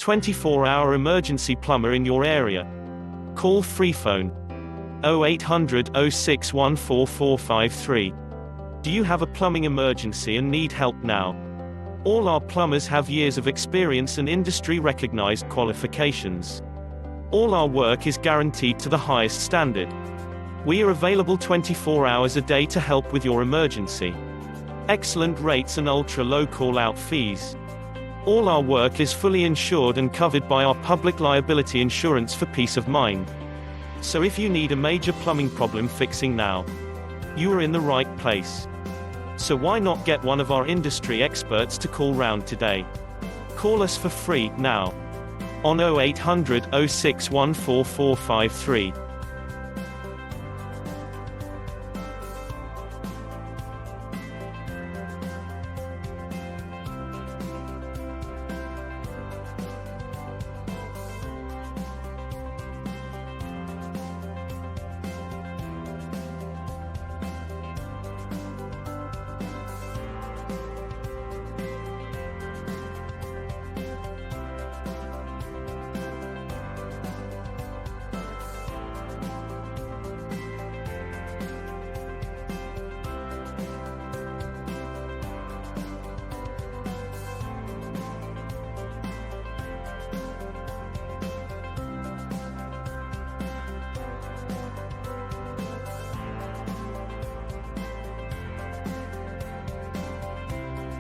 24-hour emergency plumber in your area. Call free phone 0800 06144453. Do you have a plumbing emergency and need help now? All our plumbers have years of experience and industry-recognized qualifications. All our work is guaranteed to the highest standard. We are available 24 hours a day to help with your emergency. Excellent rates and ultra-low call-out fees. All our work is fully insured and covered by our public liability insurance for peace of mind. So if you need a major plumbing problem fixing now, you are in the right place. So why not get one of our industry experts to call round today? Call us for free now on 0800 06144453.